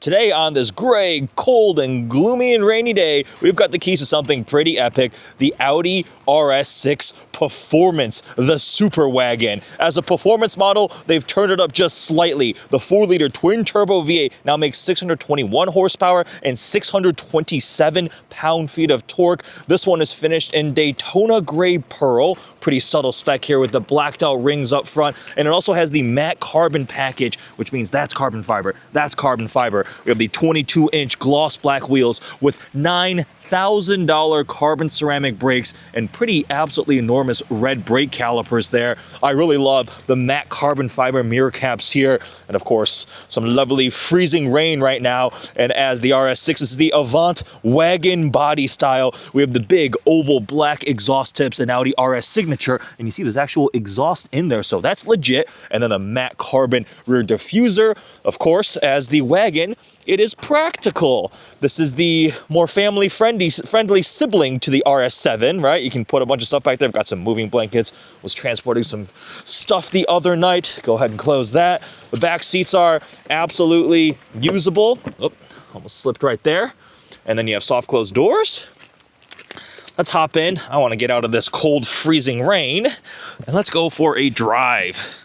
Today on this gray, cold, and gloomy and rainy day, we've got the keys to something pretty epic, the Audi RS6 Performance, the super wagon. As a performance model, they've turned it up just slightly. The 4-liter twin-turbo V8 now makes 621 horsepower and 627 pound-feet of torque. This one is finished in Daytona gray pearl. Pretty subtle spec here with the blacked out rings up front. And it also has the matte carbon package, which means that's carbon fiber. That's carbon fiber. We have the 22-inch gloss black wheels with $9,000 carbon ceramic brakes and pretty absolutely enormous red brake calipers there. I really love the matte carbon fiber mirror caps here. And of course, some lovely freezing rain right now. And as the RS6 is the Avant wagon body style, we have the big oval black exhaust tips and Audi RS signature. And you see there's actual exhaust in there, so that's legit. And then a matte carbon rear diffuser. Of course, as the wagon, it is practical. This is the more family-friendly sibling to the RS7, right? You can put a bunch of stuff back there. I've got some moving blankets. Was transporting some stuff the other night. Go ahead and close that. The back seats are absolutely usable. Oh, almost slipped right there. And then you have soft closed doors. Let's hop in. I want to get out of this cold, freezing rain. And let's go for a drive.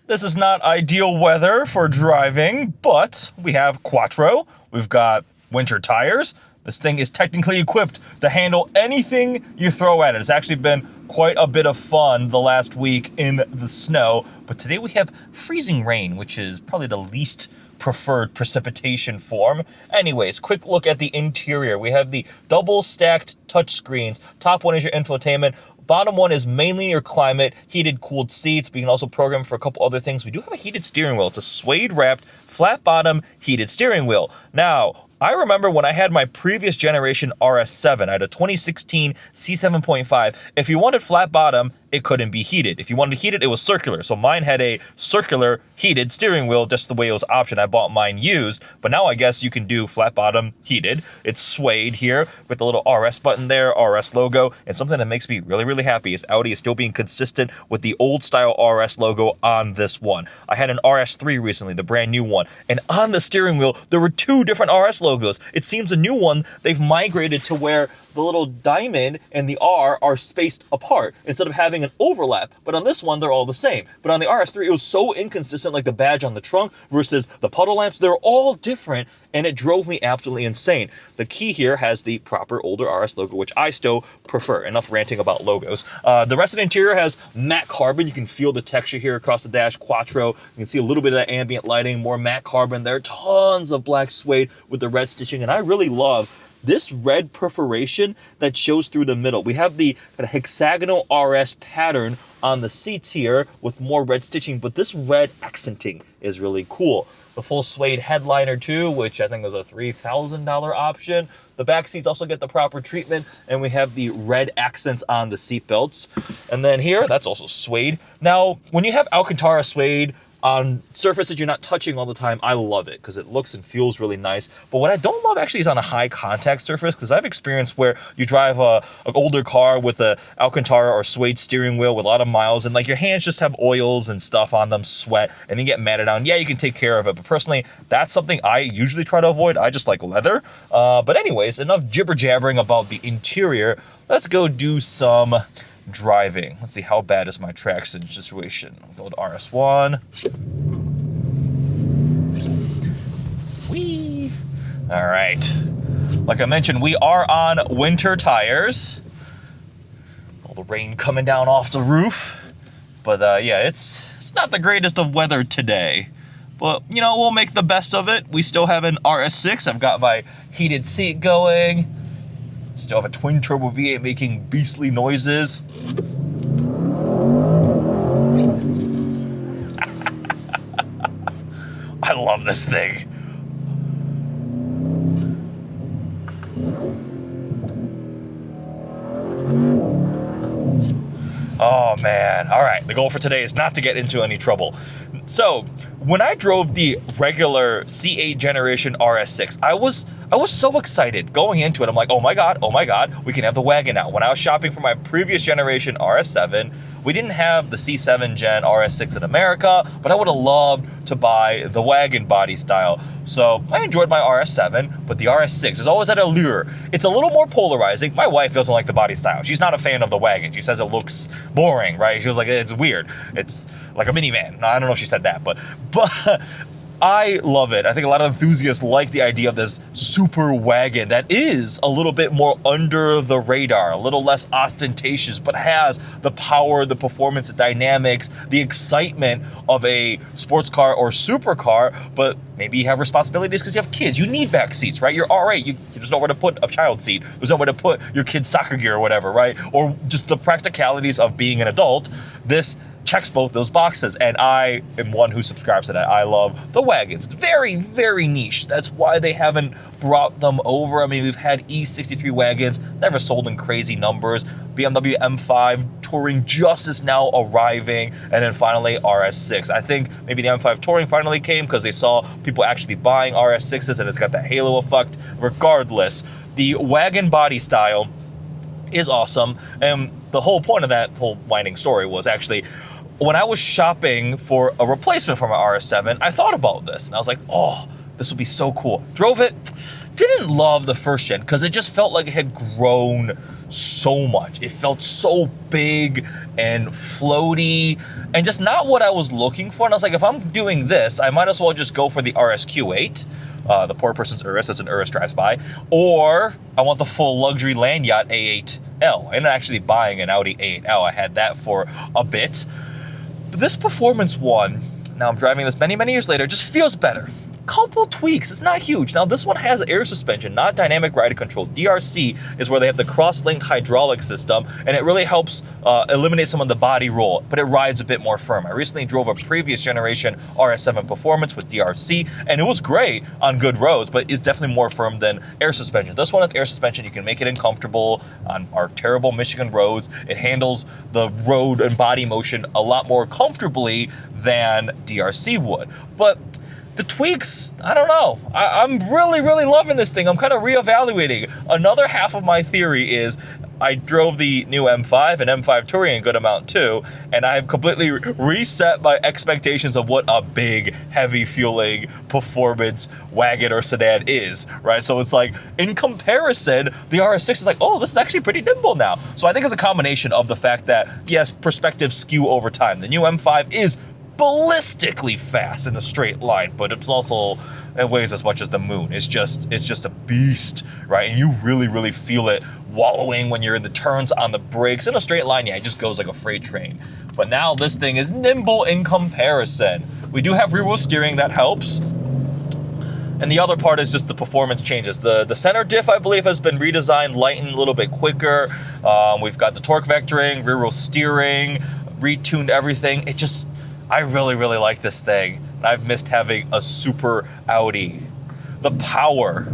This is not ideal weather for driving, but we have Quattro. We've got winter tires. This thing is technically equipped to handle anything you throw at it. It's actually been quite a bit of fun the last week in the snow. But today we have freezing rain, which is probably the least preferred precipitation form. Anyways, quick look at the interior. We have the double stacked touchscreens. Top one is your infotainment. Bottom one is mainly your climate, heated, cooled seats, but you can also program for a couple other things. We do have a heated steering wheel. It's a suede-wrapped, flat-bottom, heated steering wheel. Now, I remember when I had my previous generation RS7, I had a 2016 C7.5. If you wanted flat bottom, it couldn't be heated. If you wanted to heat it, it was circular. So mine had a circular heated steering wheel, just the way it was optioned. I bought mine used, but now I guess you can do flat bottom heated. It's suede here with the little RS button there, RS logo, and something that makes me really, really happy is Audi is still being consistent with the old style RS logo on this one. I had an RS3 recently, the brand new one, and on the steering wheel, there were two different RS logos. It seems a new one, they've migrated to where the little diamond and the R are spaced apart instead of having an overlap. But on this one, they're all the same. But on the RS3, it was so inconsistent, like the badge on the trunk versus the puddle lamps. They're all different, and it drove me absolutely insane. The key here has the proper older RS logo, which I still prefer. Enough ranting about logos. The rest of the interior has matte carbon. You can feel the texture here across the dash. Quattro. You can see a little bit of that ambient lighting, more matte carbon there. Tons of black suede with the red stitching, and I really love this red perforation that shows through the middle. We have the kind of hexagonal RS pattern on the seats here with more red stitching, but this red accenting is really cool. The full suede headliner too, which I think was a $3,000 option. The back seats also get the proper treatment, and we have the red accents on the seat belts. And then here, that's also suede. Now, when you have Alcantara suede on surfaces you're not touching all the time, I love it because it looks and feels really nice. But what I don't love actually is on a high contact surface, because I've experienced where you drive an older car with a Alcantara or suede steering wheel with a lot of miles, and like your hands just have oils and stuff on them, sweat, and you get matted down. Yeah, you can take care of it, but personally, that's something I usually try to avoid. I just like leather. But anyways, enough jibber jabbering about the interior. Let's go do some driving. Let's see, how bad is my traction situation. I'll go to RS1. Whee! All right. Like I mentioned, we are on winter tires. All the rain coming down off the roof. But yeah, it's not the greatest of weather today. But, you know, we'll make the best of it. We still have an RS6. I've got my heated seat going. Still have a twin turbo V8 making beastly noises. I love this thing. Oh man. All right, the goal for today is not to get into any trouble. So when I drove the regular C8 generation RS6, I was so excited going into it. I'm like, oh my God, we can have the wagon now. When I was shopping for my previous generation RS7, we didn't have the C7 Gen RS6 in America, but I would have loved to buy the wagon body style. So I enjoyed my RS7, but the RS6 is always that allure. It's a little more polarizing. My wife doesn't like the body style. She's not a fan of the wagon. She says it looks boring, right? She was like, it's weird. It's like a minivan. I don't know if she said that, but I love it. I think a lot of enthusiasts like the idea of this super wagon that is a little bit more under the radar, a little less ostentatious, but has the power, the performance, the dynamics, the excitement of a sports car or supercar, but maybe you have responsibilities because you have kids. You need back seats, right? You're R8. You just know where to put a child seat. There's nowhere to put your kid's soccer gear or whatever, right? Or just the practicalities of being an adult. This checks both those boxes, and I am one who subscribes to that. I love the wagons. It's very, very niche. That's why they haven't brought them over. I mean, we've had E63 wagons, never sold in crazy numbers. BMW M5 Touring just is now arriving, and then finally RS6. I think maybe the M5 Touring finally came because they saw people actually buying RS6s, and it's got that halo effect. Regardless, the wagon body style is awesome, and the whole point of that whole winding story was actually when I was shopping for a replacement for my RS7, I thought about this, and I was like, oh, this would be so cool. Drove it, didn't love the first gen because it just felt like it had grown so much. It felt so big and floaty and just not what I was looking for. And I was like, if I'm doing this, I might as well just go for the RSQ8, the poor person's Urus as an Urus drives by, or I want the full luxury land yacht A8L. I ended up actually buying an Audi A8L. I had that for a bit. But this performance one, now I'm driving this many, many years later, just feels better. Couple tweaks, it's not huge. Now this one has air suspension, not dynamic ride control. DRC is where they have the cross-linked hydraulic system, and it really helps eliminate some of the body roll, but it rides a bit more firm. I recently drove a previous generation RS7 Performance with DRC, and it was great on good roads, but it's definitely more firm than air suspension. This one with air suspension, you can make it uncomfortable on our terrible Michigan roads. It handles the road and body motion a lot more comfortably than DRC would. But the tweaks, I don't know. I'm really, really loving this thing. I'm kind of reevaluating. Another half of my theory is I drove the new M5 and M5 Touring a good amount too, and I've completely reset my expectations of what a big, heavy fueling performance wagon or sedan is, right? So it's like, in comparison, the RS6 is like, oh, this is actually pretty nimble now. So I think it's a combination of the fact that, yes, perspectives skew over time. The new M5 is ballistically fast in a straight line, but it's also, it weighs as much as the moon. It's just a beast, right? And you really, really feel it wallowing when you're in the turns on the brakes. In a straight line, yeah, it just goes like a freight train. But now this thing is nimble in comparison. We do have rear wheel steering, that helps. And the other part is just the performance changes. The center diff, I believe, has been redesigned, lightened a little bit quicker. We've got the torque vectoring, rear wheel steering, retuned everything. It just, I really, really like this thing. I've missed having a super Audi. The power.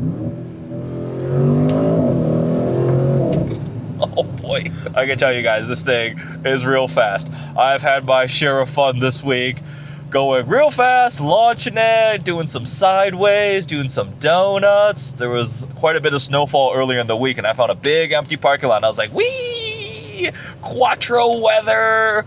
Oh boy, I can tell you guys, this thing is real fast. I've had my share of fun this week, going real fast, launching it, doing some sideways, doing some donuts. There was quite a bit of snowfall earlier in the week, and I found a big empty parking lot, and I was like, whee! Quattro weather!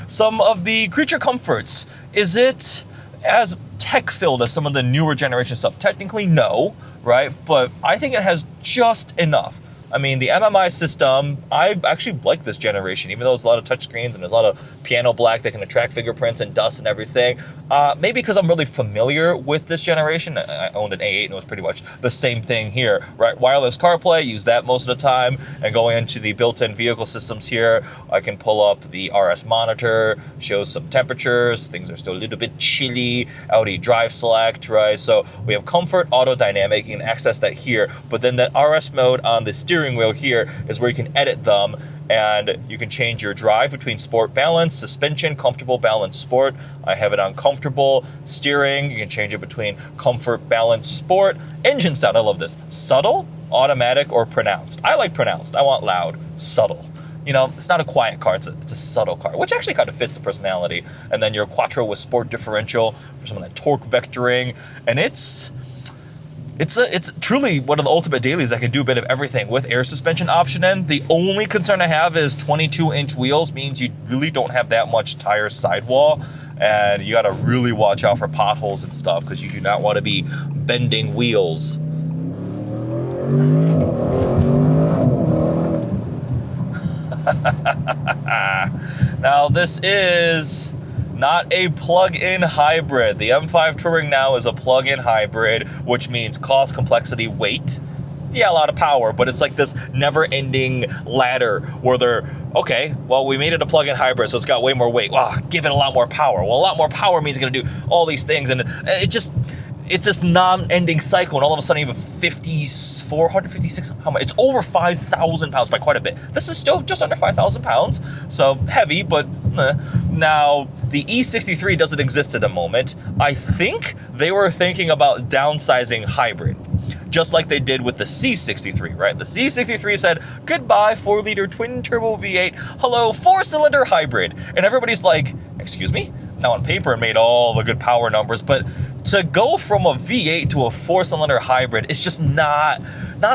Some of the creature comforts, is it as tech-filled as some of the newer generation stuff? Technically, no, right? But I think it has just enough. I mean, the MMI system, I actually like this generation, even though there's a lot of touchscreens and there's a lot of piano black that can attract fingerprints and dust and everything. Maybe because I'm really familiar with this generation. I owned an A8 and it was pretty much the same thing here, right? Wireless CarPlay, use that most of the time. And going into the built-in vehicle systems here, I can pull up the RS monitor, shows some temperatures, things are still a little bit chilly, Audi Drive Select, right? So we have comfort, auto dynamic, you can access that here. But then that RS mode on the steering steering wheel here is where you can edit them, and you can change your drive between sport, balance, suspension, comfortable, balance, sport. I have it on comfortable. Steering, you can change it between comfort, balance, sport. Engine sound, I love this. Subtle, automatic, or pronounced. I like pronounced. I want loud. Subtle. You know, it's not a quiet car, it's a subtle car, which actually kind of fits the personality. And then your quattro with sport differential for some of that torque vectoring. And it's truly one of the ultimate dailies that can do a bit of everything with air suspension option in. The only concern I have is 22-inch wheels means you really don't have that much tire sidewall, and you gotta really watch out for potholes and stuff because you do not want to be bending wheels. Now this is not a plug-in hybrid. The M5 Touring now is a plug-in hybrid, which means cost, complexity, weight. Yeah, a lot of power, but it's like this never-ending ladder where they're, okay, well, we made it a plug-in hybrid, so it's got way more weight. Wow, give it a lot more power. Well, a lot more power means it's gonna do all these things, and it's this non-ending cycle, and all of a sudden you have a 456, how much? It's over 5,000 pounds by quite a bit. This is still just under 5,000 pounds, so heavy, but Now, the E63 doesn't exist at the moment. I think they were thinking about downsizing hybrid, just like they did with the C63, right? The C63 said, goodbye 4-liter twin-turbo V8, hello 4-cylinder hybrid. And everybody's like, excuse me? Now on paper it made all the good power numbers, but to go from a V8 to a 4-cylinder hybrid, it's just not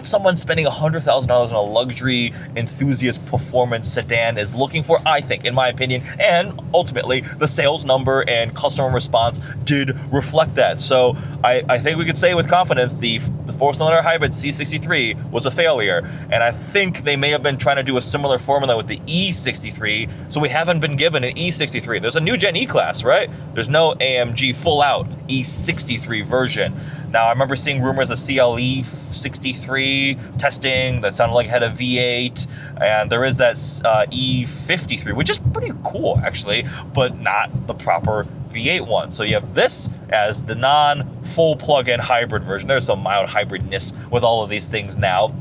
someone spending $100,000 on a luxury enthusiast performance sedan is looking for, I think, in my opinion. And ultimately, the sales number and customer response did reflect that. So I think we could say with confidence the 4-cylinder hybrid C63 was a failure. And I think they may have been trying to do a similar formula with the E63. So we haven't been given an E63. There's a new Gen E-Class, right? There's no AMG full-out E63 version. Now, I remember seeing rumors of CLE 63 testing that sounded like it had a V8, and there is that E53, which is pretty cool, actually, but not the proper V8 one. So you have this as the non-full plug-in hybrid version. There's some mild hybridness with all of these things now,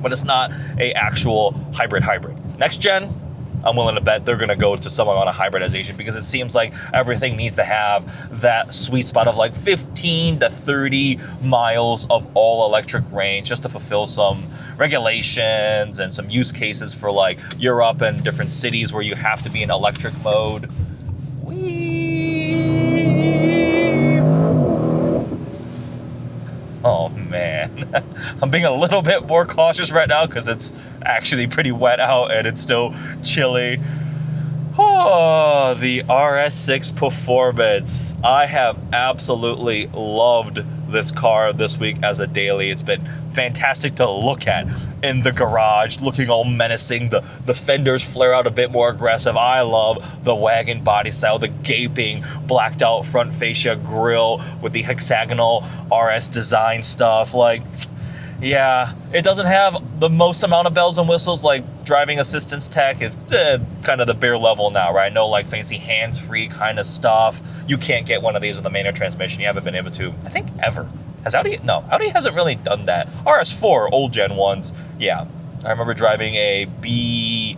but it's not a actual hybrid. Next gen, I'm willing to bet they're going to go to some amount of hybridization because it seems like everything needs to have that sweet spot of like 15 to 30 miles of all electric range just to fulfill some regulations and some use cases for like Europe and different cities where you have to be in electric mode. Oh man, I'm being a little bit more cautious right now because it's actually pretty wet out and it's still chilly. Oh, the RS6 Performance. I have absolutely loved this car this week as a daily. It's been fantastic to look at in the garage, looking all menacing. The fenders flare out a bit more aggressive. I love the wagon body style, the gaping, blacked out front fascia grille with the hexagonal RS design stuff. Like, yeah, it doesn't have the most amount of bells and whistles like driving assistance tech. It's kind of the bare level now, right? No like fancy hands-free kind of stuff. You can't get one of these with a manual transmission. You haven't been able to, I think, ever. Has Audi? No, Audi hasn't really done that. RS4, old gen ones, yeah. I remember driving a B8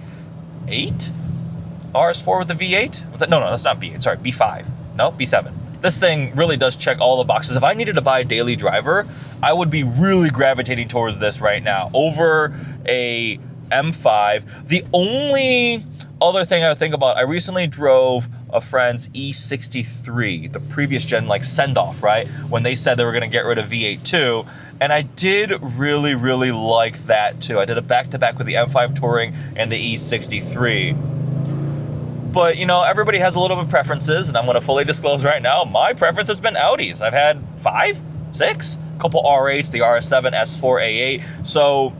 RS4 with the V8. No, that's not B8, sorry, B5. No, B7. This thing really does check all the boxes. If I needed to buy a daily driver, I would be really gravitating towards this right now over a M5. The only other thing I would think about, I recently drove a friend's E63, the previous gen like send-off, right? When they said they were gonna get rid of V8 too. And I did really, really like that too. I did a back-to-back with the M5 Touring and the E63. But, you know, everybody has a little bit of preferences, and I'm going to fully disclose right now, my preference has been Audis. I've had 5, 6, a couple R8s, the RS7, S4, A8, so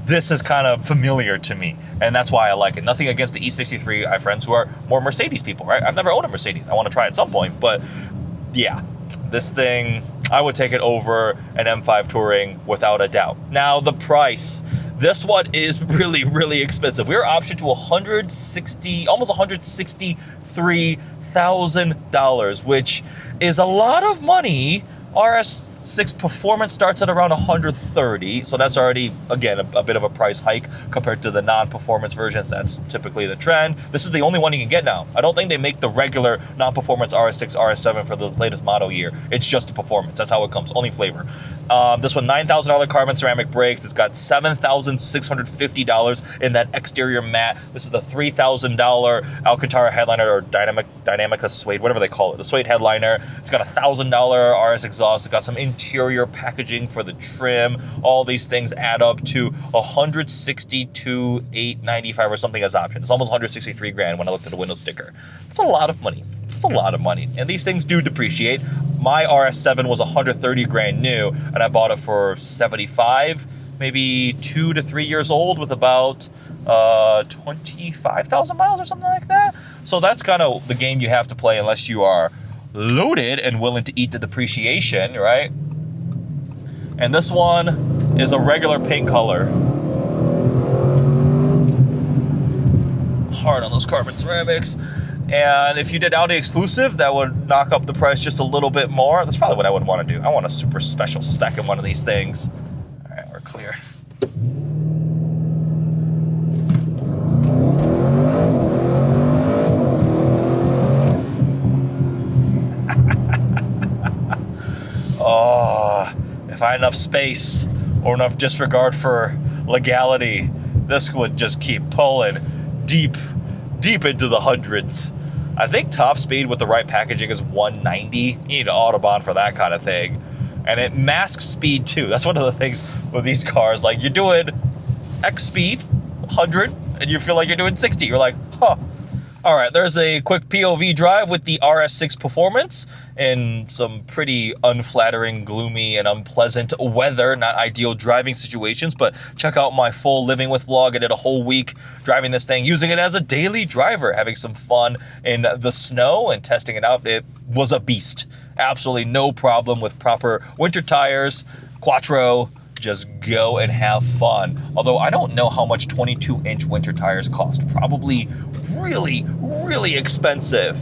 this is kind of familiar to me, and that's why I like it. Nothing against the E63. I have friends who are more Mercedes people, right? I've never owned a Mercedes. I want to try it at some point, but yeah, this thing, I would take it over an M5 Touring without a doubt. Now, the price. This one is really, really expensive. We are optioned to almost $163,000, which is a lot of money. RS6 6 Performance starts at around 130, so that's already, again, a bit of a price hike compared to the non-performance versions. That's typically the trend. This is the only one you can get now. I don't think they make the regular non-performance RS6, RS7 for the latest model year. It's just the Performance. That's how it comes, only flavor. This one, $9,000 carbon ceramic brakes. It's got $7,650 in that exterior matte. This is the $3,000 Alcantara headliner, or Dynamica suede, whatever they call it, the suede headliner. It's got a $1,000 RS exhaust. It's got some interior packaging for the trim. All these things add up to $162,895 or something as option. It's almost 163 grand when I looked at the window sticker. That's a lot of money. It's a lot of money, and these things do depreciate. My RS7 was 130 grand new, and I bought it for 75, maybe 2 to 3 years old, with about 25,000 miles or something like that. So that's kind of the game you have to play unless you are loaded and willing to eat the depreciation, right? And this one is a regular paint color. Hard on those carbon ceramics. And if you did Audi exclusive, that would knock up the price just a little bit more. That's probably what I would want to do. I want a super special spec in one of these things. All right, we're clear. Oh, if I had enough space or enough disregard for legality, this would just keep pulling deep into the hundreds. I think top speed with the right packaging is 190. You need an Autobahn for that kind of thing. And it masks speed too. That's one of the things with these cars. Like, you're doing X speed, 100, and you feel like you're doing 60. You're like, huh. All right, there's a quick POV drive with the RS6 Performance in some pretty unflattering, gloomy, and unpleasant weather. Not ideal driving situations, but check out my full living with vlog. I did a whole week driving this thing, using it as a daily driver, having some fun in the snow and testing it out. It was a beast. Absolutely no problem with proper winter tires, Quattro. Just go and have fun. Although I don't know how much 22-inch winter tires cost. Probably really, really expensive.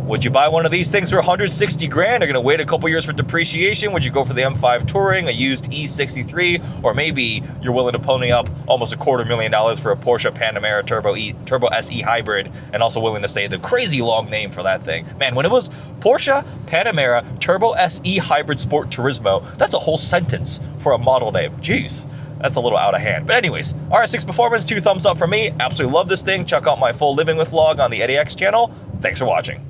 Would you buy one of these things for 160 grand? You're gonna wait a couple years for depreciation? Would you go for the M5 Touring, a used E63? Or maybe you're willing to pony up almost $250,000 for a Porsche Panamera Turbo SE Hybrid, and also willing to say the crazy long name for that thing. Man, when it was Porsche Panamera Turbo SE Hybrid Sport Turismo, that's a whole sentence for a model name. Jeez. That's a little out of hand. But anyways, RS6 Performance, 2 thumbs up from me. Absolutely love this thing. Check out my full living with vlog on the EddieX channel. Thanks for watching.